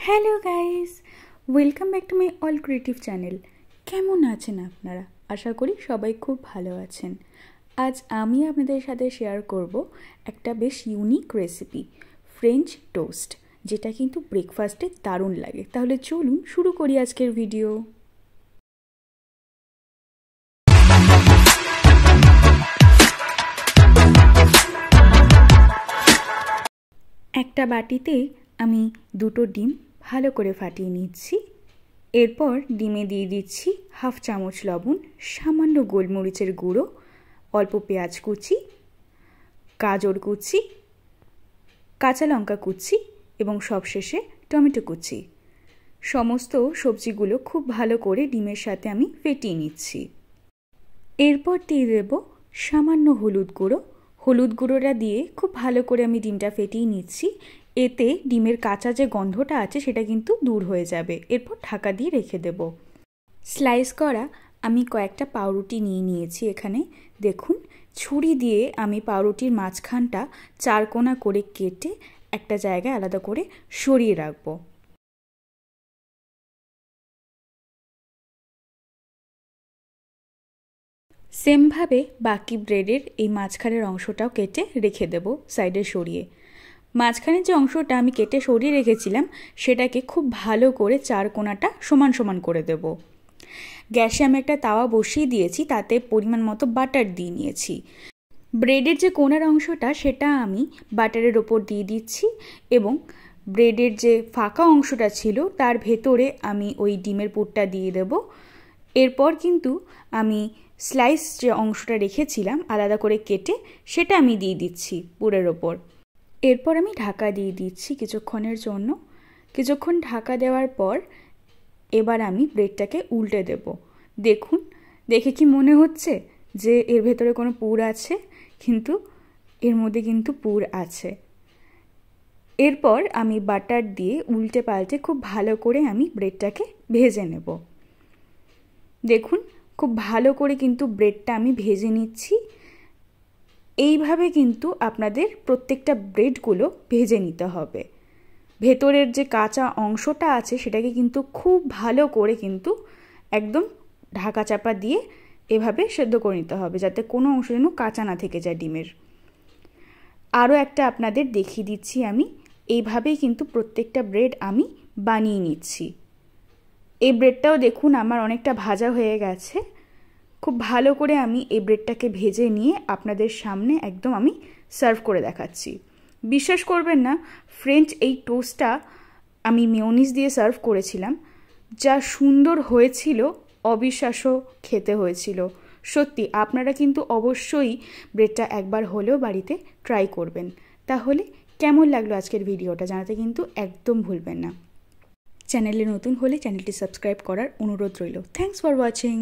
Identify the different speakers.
Speaker 1: Hello guys, welcome back to my all creative channel. কেমন আছেন আপনারা? আশা করি সবাই খুব ভালো আছেন। আজ আমি আপনাদের সাথে শেয়ার করব একটা বেশ ইউনিক রেসিপি, ফ্রেঞ্চ টোস্ট, যেটা কিন্তু ব্রেকফাস্টে দারুণ লাগে। তাহলে চলুন শুরু করি আজকের ভিডিও। একটা বাটিতে আমি দুটো ডিম ভালো করে ফাটিয়ে নিচ্ছি। এরপর ডিমে দিয়ে দিচ্ছি হাফ চামচ লবণ, সামান্য গোলমরিচের গুঁড়ো, অল্প পেঁয়াজ কুচি, গাজর কুচি, কাঁচা লঙ্কা কুচি এবং সবশেষে টমেটো কুচি। সমস্ত সবজিগুলো খুব ভালো করে ডিমের সাথে আমি ফেটিয়ে নিচ্ছি। এরপর দিয়ে দেব সামান্য হলুদ গুঁড়ো। হলুদ গুঁড়োটা দিয়ে খুব ভালো করে আমি ডিমটা ফেটিয়ে নিচ্ছি। এতে ডিমের কাঁচা যে গন্ধটা আছে সেটা কিন্তু দূর হয়ে যাবে। এরপর ঢাকা দিয়ে রেখে দেব। স্লাইস করা আমি কয়েকটা পাউরুটি নিয়ে নিয়েছি। এখানে দেখুন, ছুরি দিয়ে আমি পাউরুটির মাঝখানটা চারকোনা করে কেটে একটা জায়গায় আলাদা করে সরিয়ে রাখবো। সেমভাবে বাকি ব্রেডের এই মাঝখানের অংশটাও কেটে রেখে দেব সাইডে সরিয়ে। মাঝখানের যে অংশটা আমি কেটে সরিয়ে রেখেছিলাম সেটাকে খুব ভালো করে চার কোণাটা সমান সমান করে দেব। গ্যাসে আমি একটা তাওয়া বসিয়ে দিয়েছি, তাতে পরিমাণ মতো বাটার দিয়ে নিয়েছি। ব্রেডের যে কোণার অংশটা সেটা আমি বাটারের ওপর দিয়ে দিচ্ছি এবং ব্রেডের যে ফাঁকা অংশটা ছিল তার ভেতরে আমি ওই ডিমের পুরটা দিয়ে দেব। এরপর কিন্তু আমি স্লাইস যে অংশটা রেখেছিলাম আলাদা করে কেটে সেটা আমি দিয়ে দিচ্ছি পুরের ওপর। এরপর আমি ঢাকা দিয়ে দিচ্ছি কিছুক্ষণের জন্য। কিছুক্ষণ ঢাকা দেওয়ার পর এবার আমি ব্রেডটাকে উল্টে দেব। দেখুন, দেখে কি মনে হচ্ছে যে এর ভেতরে কোনো পুর আছে? কিন্তু এর মধ্যে কিন্তু পুর আছে। এরপর আমি বাটার দিয়ে উল্টে পাল্টে খুব ভালো করে আমি ব্রেডটাকে ভেজে নেব। দেখুন, খুব ভালো করে কিন্তু ব্রেডটা আমি ভেজে নিচ্ছি। এইভাবে কিন্তু আপনাদের প্রত্যেকটা ব্রেডগুলো ভেজে নিতে হবে। ভেতরের যে কাঁচা অংশটা আছে সেটাকে কিন্তু খুব ভালো করে কিন্তু একদম ঢাকা চাপা দিয়ে এভাবে সেদ্ধ করে নিতে হবে, যাতে কোনো অংশ যেন কাঁচা না থেকে যায় ডিমের। আরও একটা আপনাদের দেখিয়ে দিচ্ছি আমি। এইভাবেই কিন্তু প্রত্যেকটা ব্রেড আমি বানিয়ে নিচ্ছি। এই ব্রেডটাও দেখুন আমার অনেকটা ভাজা হয়ে গেছে। খুব ভালো করে আমি এই ব্রেডটাকে ভেজে নিয়ে আপনাদের সামনে একদম আমি সার্ভ করে দেখাচ্ছি। বিশ্বাস করবেন না, ফ্রেঞ্চ এই টোস্টটা আমি মেয়োনিজ দিয়ে সার্ভ করেছিলাম। যা সুন্দর হয়েছিল, অবিশ্বাস্য খেতে হয়েছিল। সত্যি আপনারা কিন্তু অবশ্যই ব্রেডটা একবার হলেও বাড়িতে ট্রাই করবেন। তাহলে কেমন লাগলো আজকের ভিডিওটা জানাতে কিন্তু একদম ভুলবেন না। চ্যানেলে নতুন হলে চ্যানেলটি সাবস্ক্রাইব করার অনুরোধ রইল। Thanks for watching.